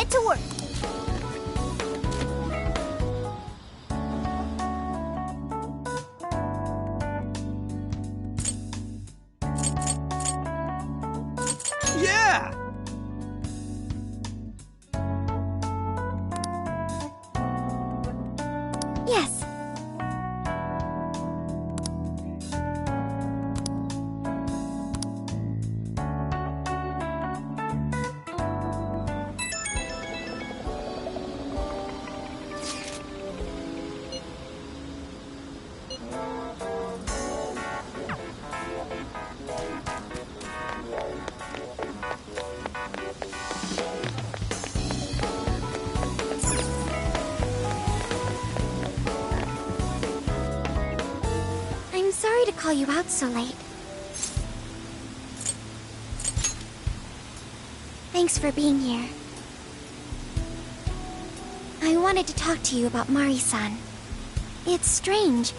get to work. Yeah! Yes. I'm sorry to call you out so late. Thanks for being here. I wanted to talk to you about Mari-san. It's strange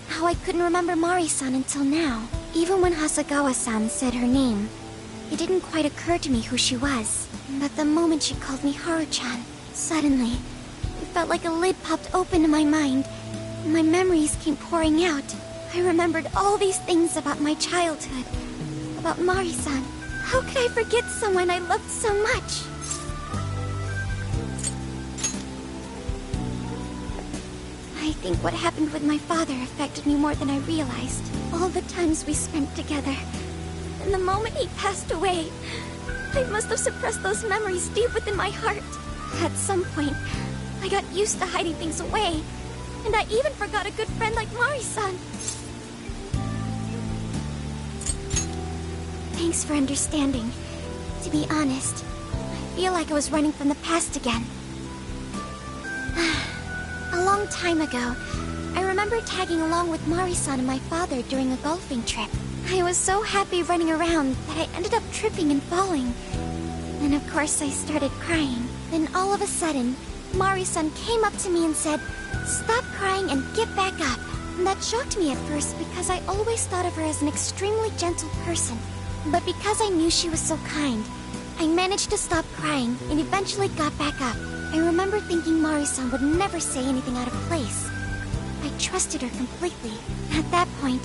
how I couldn't remember Mari-san until now. Even when Hasagawa-san said her name, it didn't quite occur to me who she was. But the moment she called me Haru-chan, suddenly, it felt like a lid popped open in my mind, and my memories came pouring out. I remembered all these things about my childhood, about Mari-san. How could I forget someone I loved so much? I think what happened with my father affected me more than I realized. All the times we spent together, and the moment he passed away, I must have suppressed those memories deep within my heart. At some point, I got used to hiding things away, and I even forgot a good friend like Mari-san. Thanks for understanding. To be honest, I feel like I was running from the past again. A long time ago, I remember tagging along with Mari-san and my father during a golfing trip. I was so happy running around that I ended up tripping and falling. And of course I started crying. Then all of a sudden, Mari-san came up to me and said, "Stop crying and get back up." And that shocked me at first because I always thought of her as an extremely gentle person. But because I knew she was so kind, I managed to stop crying and eventually got back up. I remember thinking Mari-san would never say anything out of place. I trusted her completely. At that point,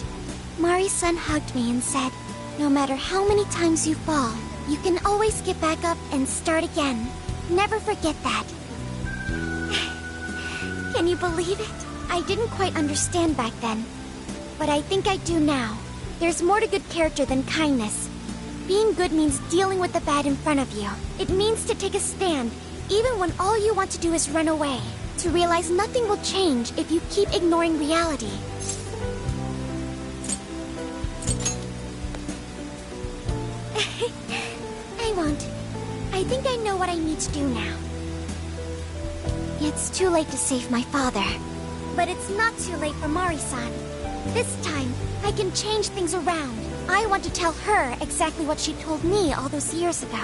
Mari-san hugged me and said, "No matter how many times you fall, you can always get back up and start again. Never forget that." Can you believe it? I didn't quite understand back then, but I think I do now. There's more to good character than kindness. Being good means dealing with the bad in front of you. It means to take a stand, even when all you want to do is run away. To realize nothing will change if you keep ignoring reality. I won't. I think I know what I need to do now. It's too late to save my father. But it's not too late for Mari-san. This time, I can change things around. I want to tell her exactly what she told me all those years ago.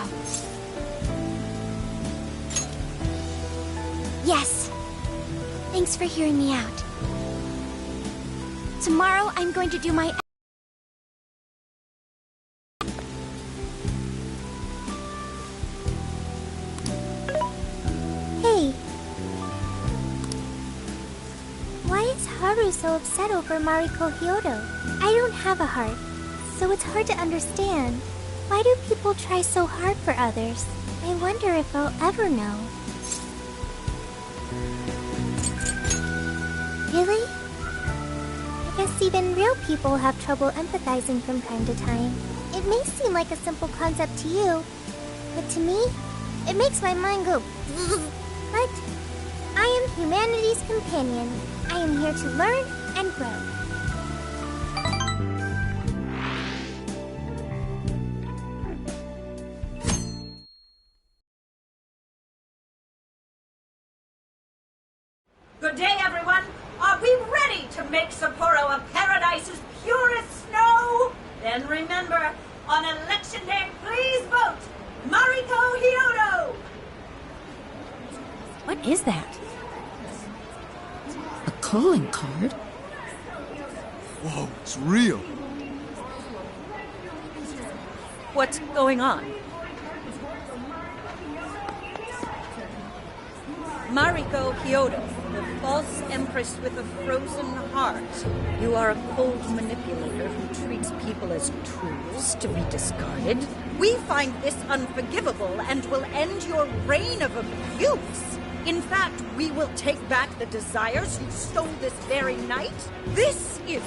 Yes. Thanks for hearing me out. Tomorrow, I'm going to do my... Hey. Why is Haru so upset over Mariko Hyodo? I don't have a heart, so it's hard to understand. Why do people try so hard for others? I wonder if I'll ever know. Really? I guess even real people have trouble empathizing from time to time. It may seem like a simple concept to you, but to me, it makes my mind go... But I am humanity's companion. I am here to learn and grow. Good day, everyone. Are we ready to make Sapporo a paradise's purest snow? Then remember, on election day, please vote Mariko Hyodo! What is that? A calling card? Whoa, it's real. What's going on? Mariko Hyodo, the false Empress with a frozen heart. You are a cold manipulator who treats people as tools to be discarded. We find this unforgivable and will end your reign of abuse. In fact, we will take back the desires you stole this very night. This is...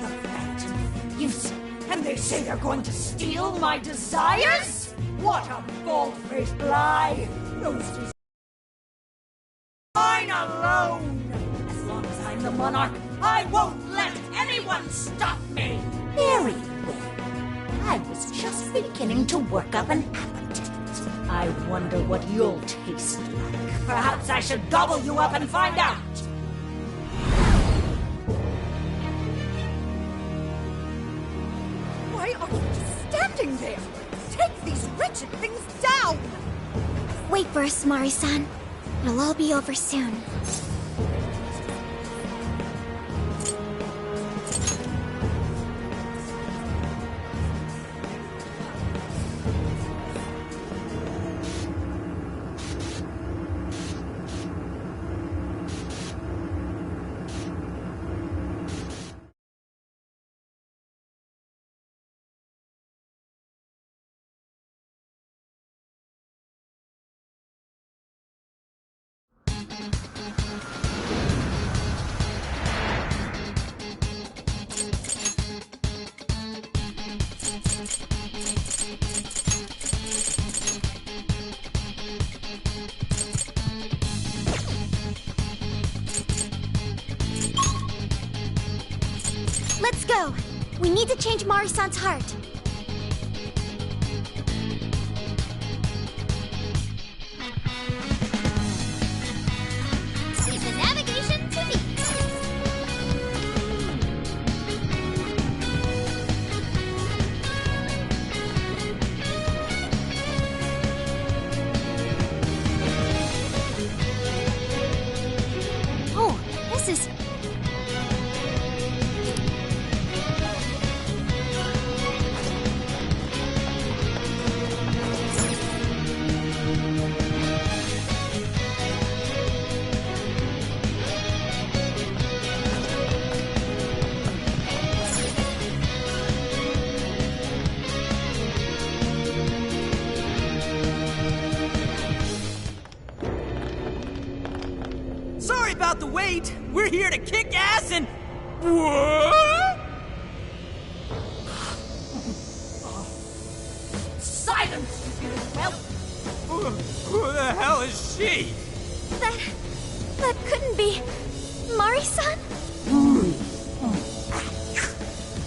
The Phantom Youth. And they say they're going to steal my desires? What a bald-faced lie! Those desires mine alone! As long as I'm the monarch, I won't let anyone stop me! Very well. I was just beginning to work up an appetite. I wonder what you'll taste like. Perhaps I should gobble you up and find out! Why are you just standing there? Take these wretched things down! Wait for us, Mari-san. It'll all be over soon. Let's go! We need to change Mari-san's heart. Leave the navigation to me. Oh, this is... Sorry about the wait. We're here to kick ass and... What? Silence, you whelp! Who the hell is she? That couldn't be... Mari-san?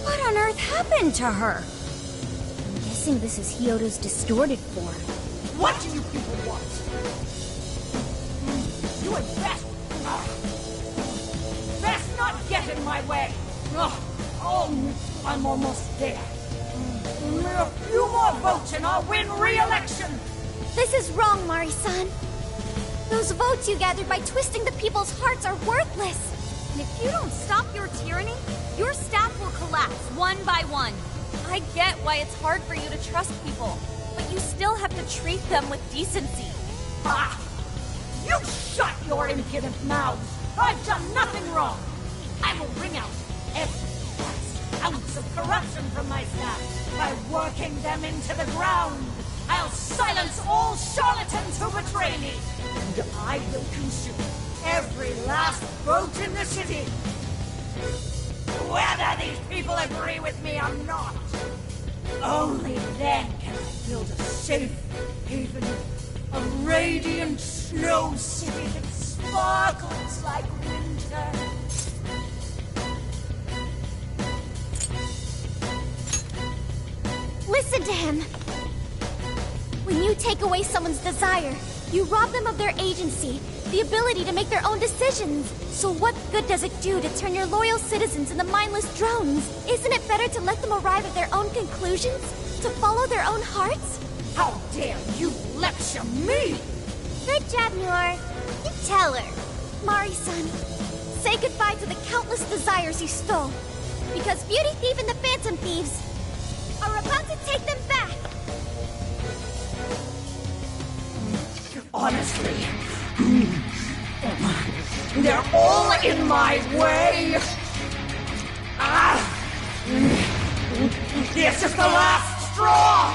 What on earth happened to her? I'm guessing this is Hyodo's distorted form. What do you people want? You had best not get in my way. I'm almost there. A few more votes and I'll win re-election. This is wrong, Mari-san. Those votes you gathered by twisting the people's hearts are worthless. And if you don't stop your tyranny, your staff will collapse one by one. I get why it's hard for you to trust people, but you still have to treat them with decency. Ah! You shut your impudent mouths! I've done nothing wrong! I will wring out every last ounce of corruption from my staff by working them into the ground! I'll silence all charlatans who betray me! And I will consume every last vote in the city! Whether these people agree with me or not! Only then can I build a safe haven, a radiant snow city that sparkles like winter. Listen to him. When you take away someone's desire, you rob them of their agency, the ability to make their own decisions. So what good does it do to turn your loyal citizens into mindless drones? Isn't it better to let them arrive at their own conclusions? To follow their own hearts? How dare you lecture me! Good job, Noor. You tell her. Mari-san, say goodbye to the countless desires you stole. Because Beauty Thief and the Phantom Thieves are about to take them back! Honestly, they're all in my way! This is the last straw!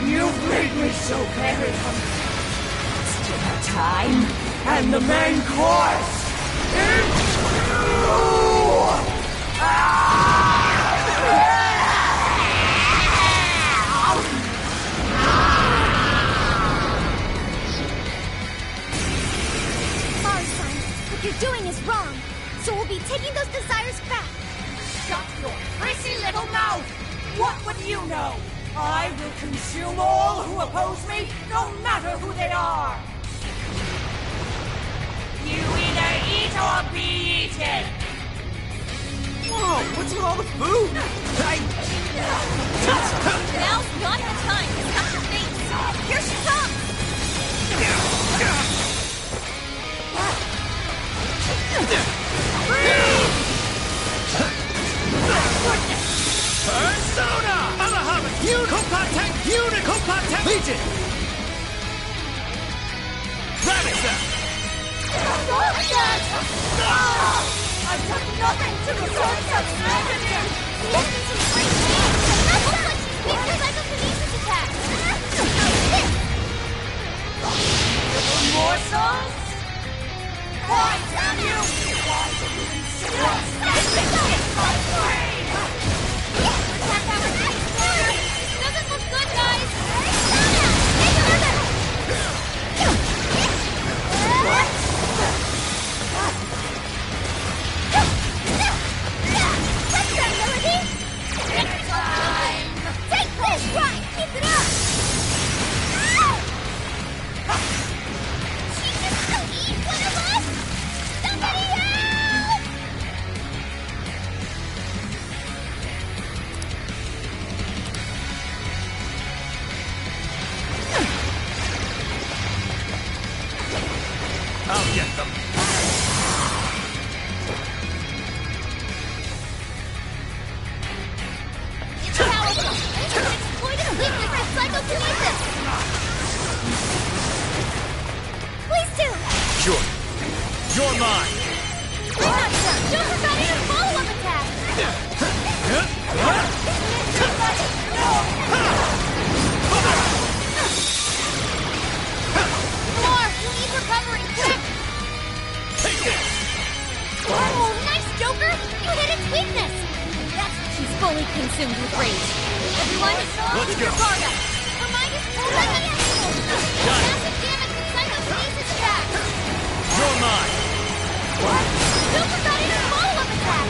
You've made me so very hungry. It's dinner time, and the main course is you! Mari-san, what you're doing is wrong. So we'll be taking those desires back. Shut your prissy little mouth! What would you know? I will consume all who oppose me, no matter who they are! You either eat or be eaten! Whoa, what's with all the food? Now's not the time to touch your face! Here she comes! Persona! Alahama! Unicopate! Unicopate! Legion! Ravisa! I've done nothing to deserve such magnitude! This is some great things! Looks like she's weak to psychokinesis attacks! Morsels? Why, damn you! Why did you consider it's my brain? Attack our next order! This doesn't look good, guys! Take this! Right! Keep it up! She just to eat one of us? Somebody help! I'll get them. It's powerful! Exploit its weakness with psychokinesis! Please do! Sure. You're mine. We're not done! Don't forget your follow-up attack! More! You need recovery! Quick! Take this! Oh, nice, Joker! You hit its weakness! That's when she's fully consumed with rage. Everyone, Let's keep go. your guard up! Her mind is totally unstable! Massive damage with psychokinesis attack! You're mine. Don't forget your follow-up attack!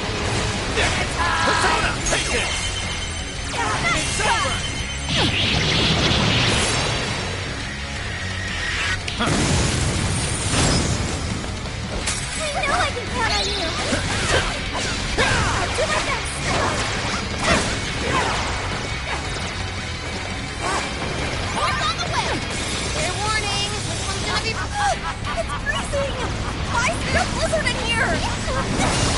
Persona! Take this! It's over! I know I can count on you! I'll do my best! Horse on the way! Fair warning! This one's gonna be... It's freezing! Why is there a blizzard in here? I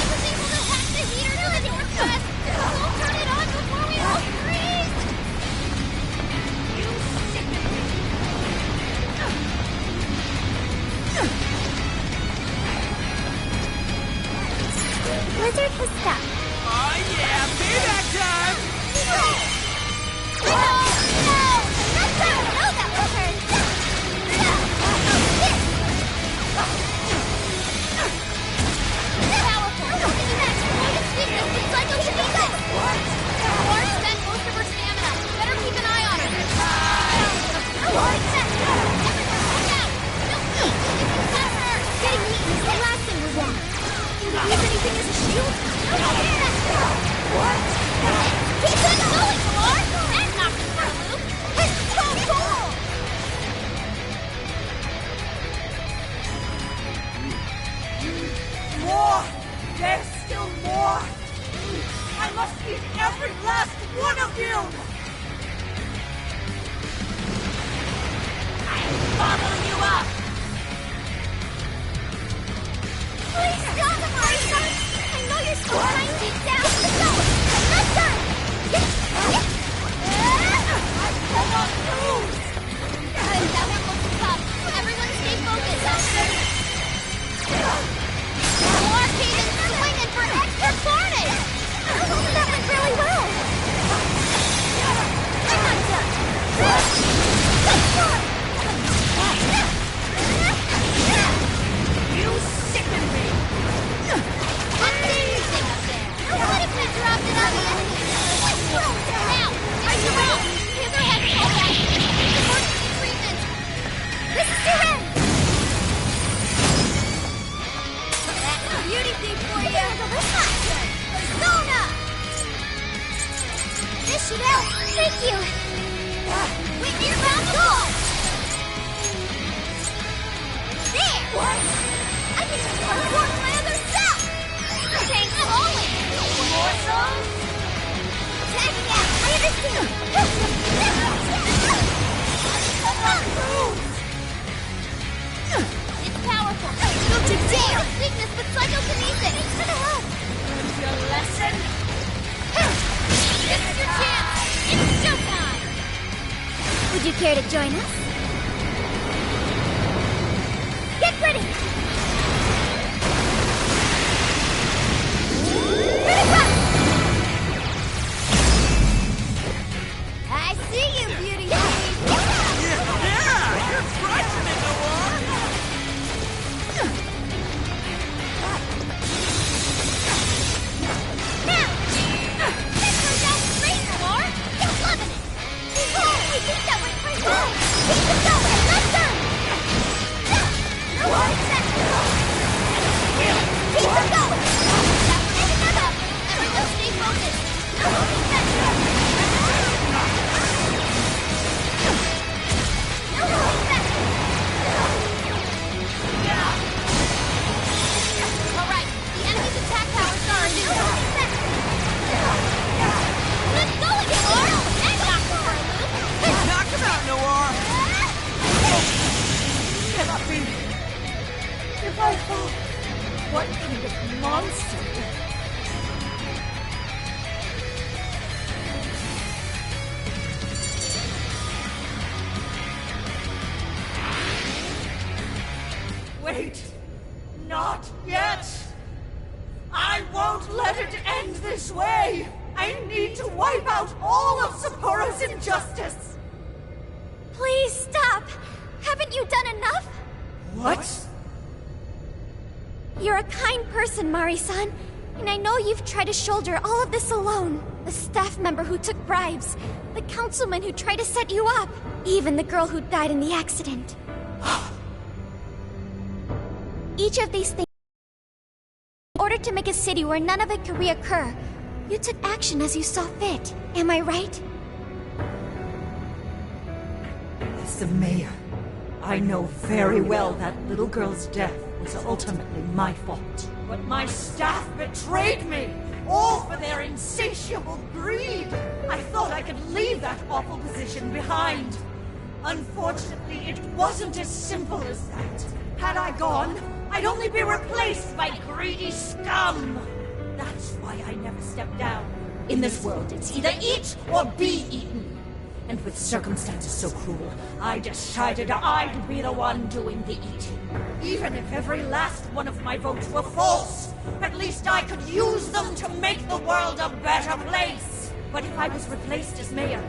was able to hack the heater to the northwest! Don't turn it on before we all freeze! Blizzard has stopped. Oh yeah, payback time! No! That's not no, that will hurt! Powerful! Next, exploit its weakness with psychokinesis! Or spend most of her stamina. Better keep an eye on her. Everyone, look out! No feet! If you touch her! Getting eaten is the last thing we want. Can we use anything as a shield? What? Keep it going, Pilar! That knocked us for a loop! It's so cool! More! There's still more! I must eat every last one of you! I'll bottle you up! Please stop, Mari! Watch it out! Thank you! Wait, you're around the wall! There! What? I can just teleport my other self! Thanks, always! Morsels? Attacking out! I understand! It's powerful! Don't you dare! Weakness with psychokinesis! It's gonna help! Learned your lesson? This is your chance! It's showtime! Would you care to join us? Get ready! I see you, beauty queen! Yeah! You're crushing it, Noir! Now! That turned out great, Noir! You're loving it! Oh, I think that went quite well! Keep it going! Let's go! No more exceptions! Keep it going! That one is enough! Everyone stay focused! No more exceptions! No more exceptions! Alright, the enemy's attack powers are new! No more exceptions! Let's go again, Noir! And Doctor for a loop! Knock him out, Noir! Cannot be. If I fall, what kind of monster? Wait! Not yet! I won't let it end this way! I need to wipe out all of Sapporo's injustice! Please stop! Haven't you done enough? What? You're a kind person, Mari-san, and I know you've tried to shoulder all of this alone. The staff member who took bribes, the councilman who tried to set you up, even the girl who died in the accident. Each of these things, in order to make a city where none of it could reoccur, you took action as you saw fit. Am I right? As the mayor, I know very well that little girl's death was ultimately my fault. But my staff betrayed me, all for their insatiable greed. I thought I could leave that awful position behind. Unfortunately, it wasn't as simple as that. Had I gone, I'd only be replaced by greedy scum. That's why I never stepped down. In this world, it's either eat or be eaten. And with circumstances so cruel, I decided I'd be the one doing the eating. Even if every last one of my votes were false, at least I could use them to make the world a better place. But if I was replaced as mayor,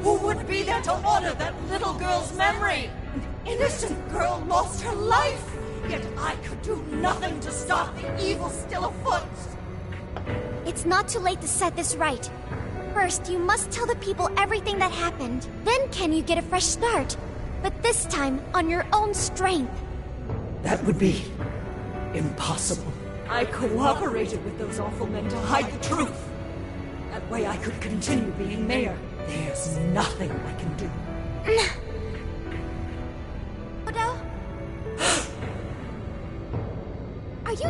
who would be there to honor that little girl's memory? An innocent girl lost her life, yet I could do nothing to stop the evil still afoot. It's not too late to set this right. First, you must tell the people everything that happened. Then can you get a fresh start? But this time, on your own strength. That would be impossible. I cooperated with those awful men to hide the truth. That way I could continue being mayor. There's nothing I can do. Odo? Are you...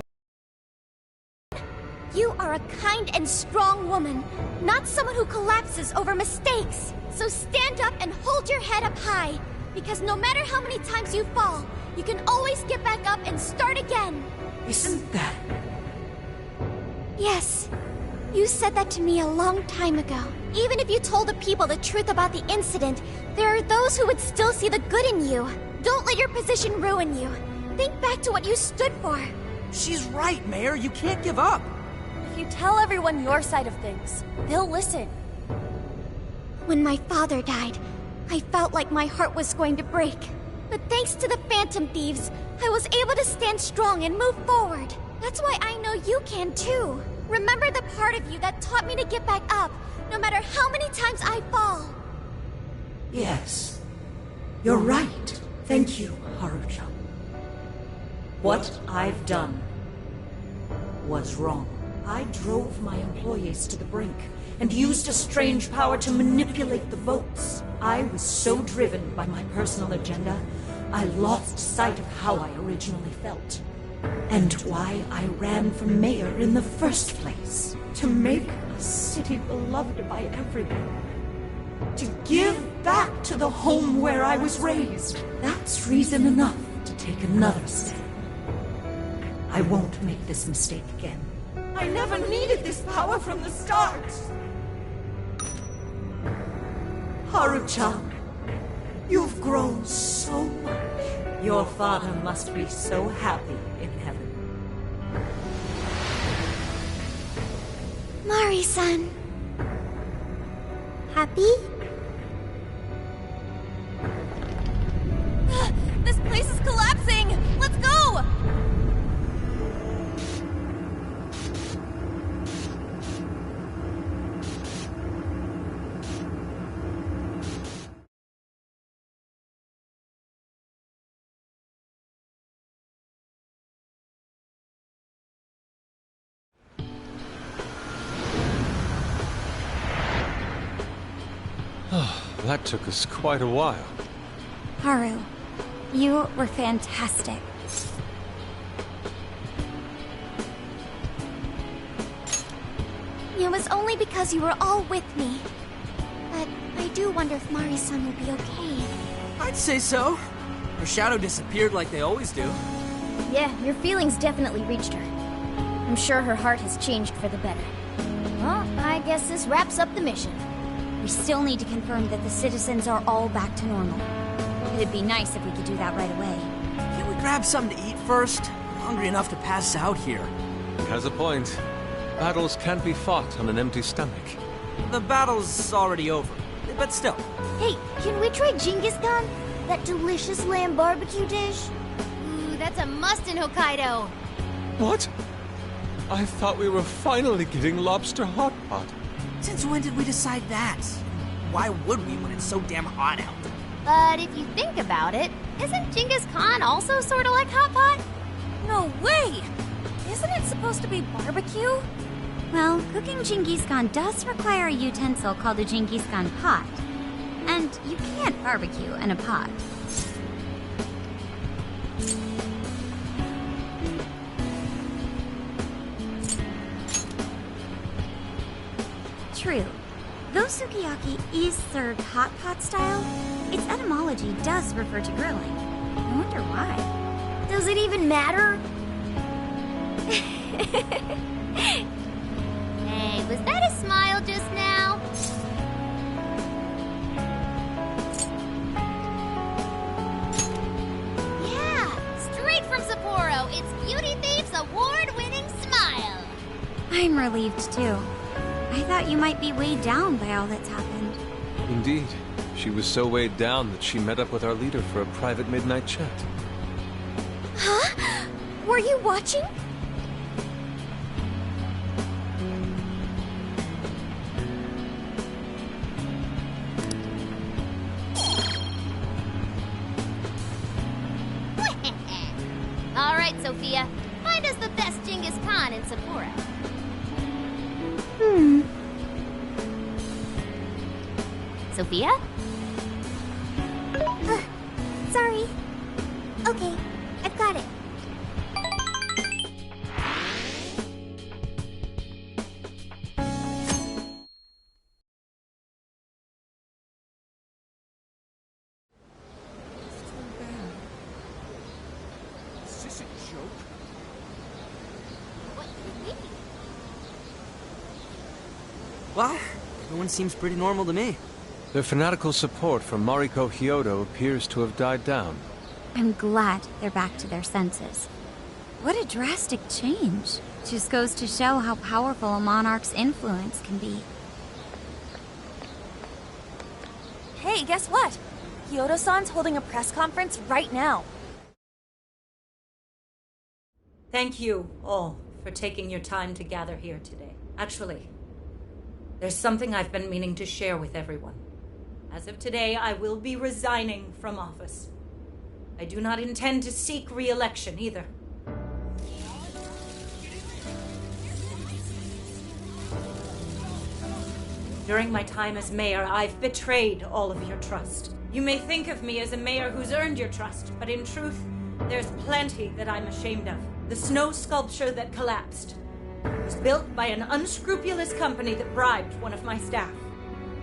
You are a kind and strong woman, not someone who collapses over mistakes. So stand up and hold your head up high, because no matter how many times you fall, you can always get back up and start again. Isn't that... Yes. You said that to me a long time ago. Even if you told the people the truth about the incident, there are those who would still see the good in you. Don't let your position ruin you. Think back to what you stood for. She's right, Mayor. You can't give up. If you tell everyone your side of things, they'll listen. When my father died, I felt like my heart was going to break. But thanks to the Phantom Thieves, I was able to stand strong and move forward. That's why I know you can too. Remember the part of you that taught me to get back up, no matter how many times I fall. Yes. You're right. Thank you, Haruchan. What I've done was wrong. I drove my employees to the brink and used a strange power to manipulate the votes. I was so driven by my personal agenda, I lost sight of how I originally felt. And why I ran for mayor in the first place. To make a city beloved by everyone. To give back to the home where I was raised. That's reason enough to take another step. I won't make this mistake again. I never needed this power from the start. Haru-chan, you've grown so much. Your father must be so happy in heaven. Mari-san. Happy? This place is collapsing! Let's go! That took us quite a while. Haru, you were fantastic. It was only because you were all with me. But I do wonder if Mari-san will be okay. I'd say so. Her shadow disappeared like they always do. Yeah, your feelings definitely reached her. I'm sure her heart has changed for the better. Well, I guess this wraps up the mission. We still need to confirm that the citizens are all back to normal. It'd be nice if we could do that right away. Can't we grab something to eat first? I'm hungry enough to pass out here. Has a point. Battles can't be fought on an empty stomach. The battle's already over, but still. Hey, can we try Genghis Khan? That delicious lamb barbecue dish? Ooh, that's a must in Hokkaido. What? I thought we were finally getting lobster hot pot. Since when did we decide that? Why would we when it's so damn hot out? But if you think about it, isn't Genghis Khan also sort of like hot pot? No way! Isn't it supposed to be barbecue? Well, cooking Genghis Khan does require a utensil called a Genghis Khan pot. And you can't barbecue in a pot. True. Though sukiyaki is served hot pot style, its etymology does refer to grilling. I wonder why. Does it even matter? Hey, was that a smile just now? Yeah, straight from Sapporo, it's Beauty Thief's award-winning smile. I'm relieved too. I thought you might be weighed down by all that's happened. Indeed. She was so weighed down that she met up with our leader for a private midnight chat. Huh? Were you watching? All right, Sophia, find us the best Genghis Khan in Sapporo. Sophia? Sorry. Okay, I've got it. Is this a joke? What do you mean? Well, everyone seems pretty normal to me. Their fanatical support for Mariko Hyodo appears to have died down. I'm glad they're back to their senses. What a drastic change. Just goes to show how powerful a monarch's influence can be. Hey, guess what? Kyoto-san's holding a press conference right now. Thank you all for taking your time to gather here today. Actually, there's something I've been meaning to share with everyone. As of today, I will be resigning from office. I do not intend to seek re-election either. During my time as mayor, I've betrayed all of your trust. You may think of me as a mayor who's earned your trust, but in truth, there's plenty that I'm ashamed of. The snow sculpture that collapsed was built by an unscrupulous company that bribed one of my staff.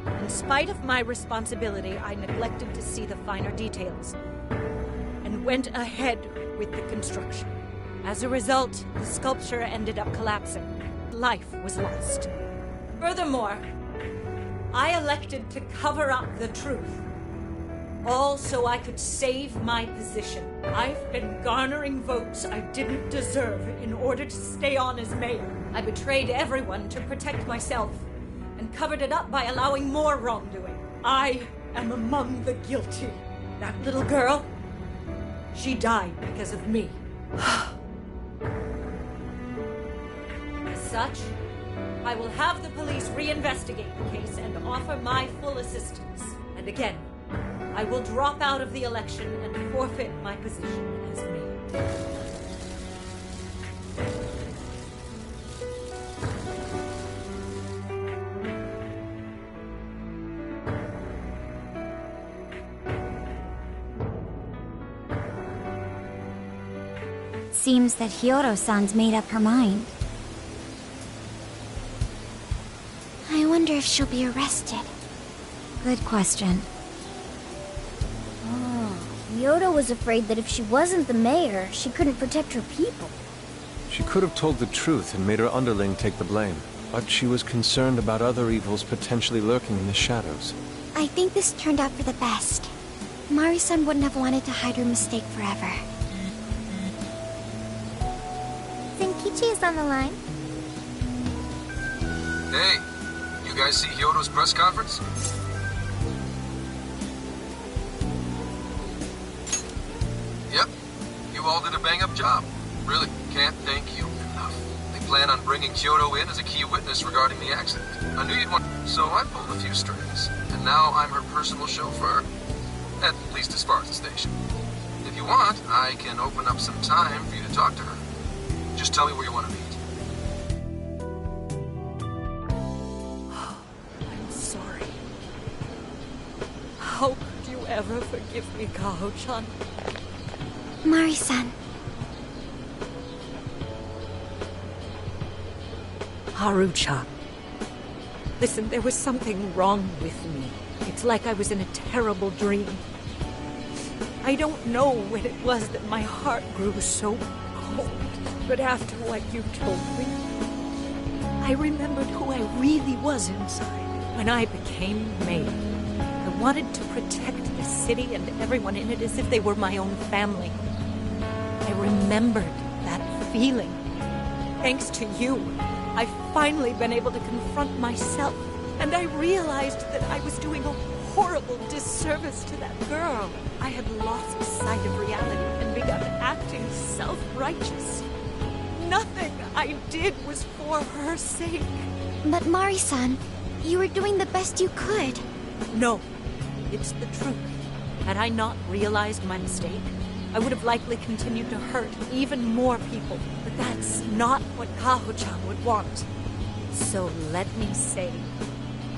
In spite of my responsibility, I neglected to see the finer details and went ahead with the construction. As a result, the sculpture ended up collapsing. Life was lost. Furthermore, I elected to cover up the truth, all so I could save my position. I've been garnering votes I didn't deserve in order to stay on as mayor. I betrayed everyone to protect myself and covered it up by allowing more wrongdoing. I am among the guilty. That little girl, she died because of me. As such, I will have the police reinvestigate the case and offer my full assistance. And again, I will drop out of the election and forfeit my position as mayor. Seems that Hiyoro-san's made up her mind. I wonder if she'll be arrested. Good question. Yoda was afraid that if she wasn't the mayor, she couldn't protect her people. She could have told the truth and made her underling take the blame. But she was concerned about other evils potentially lurking in the shadows. I think this turned out for the best. Mari-san wouldn't have wanted to hide her mistake forever. Zenkichi is on the line. Hey, you guys see Hyodo's press conference? Yep, you all did a bang-up job. Really, can't thank you enough. They plan on bringing Hyodo in as a key witness regarding the accident. I knew you'd want, so I pulled a few strings. And now I'm her personal chauffeur. At least as far as the station. If you want, I can open up some time for you to talk to her. Just tell me where you want to meet. I'm sorry. How could you ever forgive me, Kaho-chan? Mari-san. Haru-chan. Listen, there was something wrong with me. It's like I was in a terrible dream. I don't know when it was that my heart grew so cold, but after what you told me, I remembered who I really was inside. When I became mayor, I wanted to protect the city and everyone in it as if they were my own family. I remembered that feeling. Thanks to you, I've finally been able to confront myself, and I realized that I was doing a horrible disservice to that girl. I had lost sight of reality and begun acting self-righteous. Nothing I did was for her sake. But Mari-san, you were doing the best you could. No, it's the truth. Had I not realized my mistake, I would have likely continued to hurt even more people. But that's not what Kaho-chan would want. So let me say,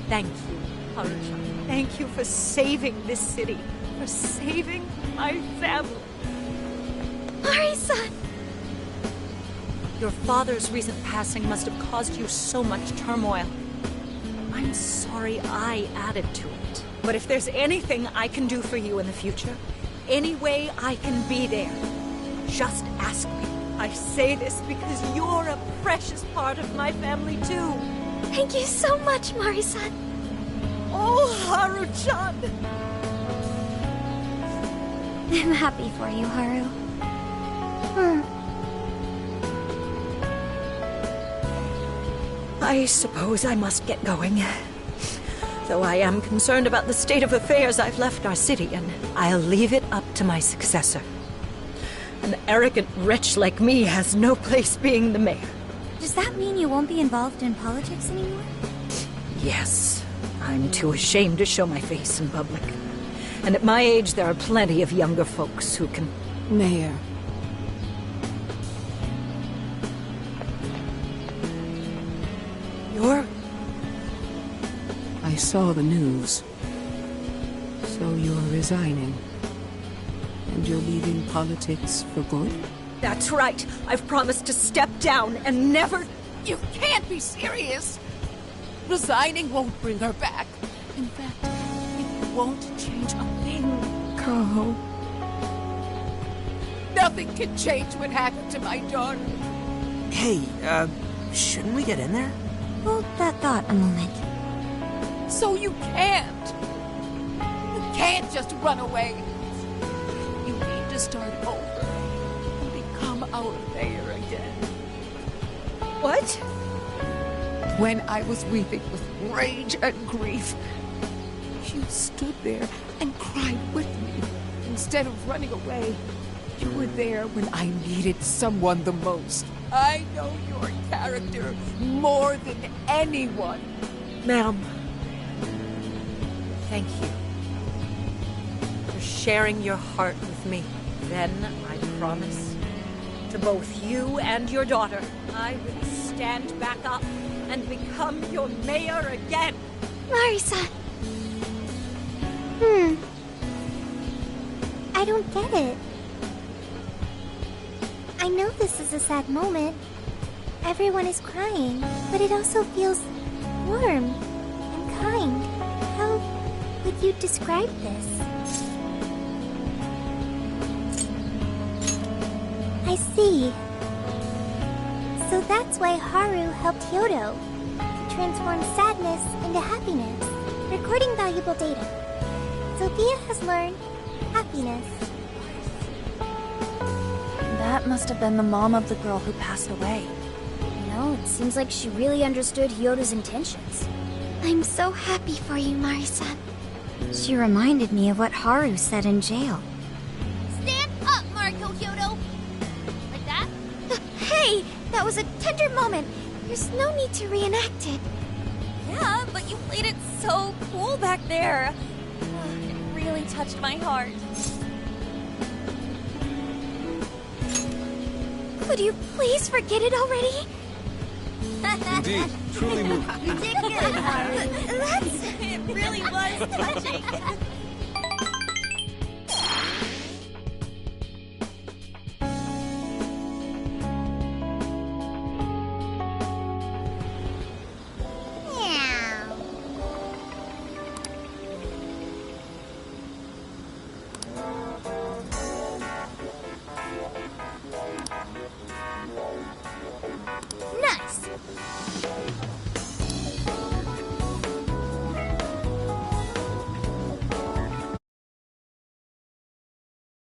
thank you, Haru-chan. Thank you for saving this city, for saving my family. Mari-san! Your father's recent passing must have caused you so much turmoil. I'm sorry I added to it. But if there's anything I can do for you in the future, any way I can be there, just ask me. I say this because you're a precious part of my family too. Thank you so much, Mari-san. Oh, Haru-chan! I'm happy for you, Haru. I suppose I must get going. Though I am concerned about the state of affairs, I've left our city, and I'll leave it up to my successor. An arrogant wretch like me has no place being the mayor. Does that mean you won't be involved in politics anymore? Yes. I'm too ashamed to show my face in public. And at my age, there are plenty of younger folks who can... Mayor. You're... I saw the news. So you're resigning. And you're leaving politics for good? That's right. I've promised to step down and never... You can't be serious! Resigning won't bring her back. In fact, it won't change a thing. Carl. Nothing can change what happened to my daughter. Hey, shouldn't we get in there? Hold that thought a moment. So you can't. You can't just run away. You need to start over and become our mayor again. What? When I was weeping with rage and grief, you stood there and cried with me. Instead of running away, you were there when I needed someone the most. I know your character more than anyone. Ma'am. Thank you. For sharing your heart with me. Then, I promise, to both you and your daughter, I will stand back up and become your mayor again. Marisa! I don't get it. I know this is a sad moment. Everyone is crying, but it also feels warm and kind. How would you describe this? I see. So that's why Haru helped Hyodo to transform sadness into happiness, recording valuable data. Sophia has learned happiness. That must have been the mom of the girl who passed away. You know, it seems like she really understood Hyodo's intentions. I'm so happy for you, Marisa. She reminded me of what Haru said in jail. Stand up, Mariko Hyodo! Like that? Hey! That was a tender moment. There's no need to reenact it. Yeah, but you played it so cool back there. It really touched my heart. Could you please forget it already? Indeed, truly moving. You did good, Haru. That's... It really was touching.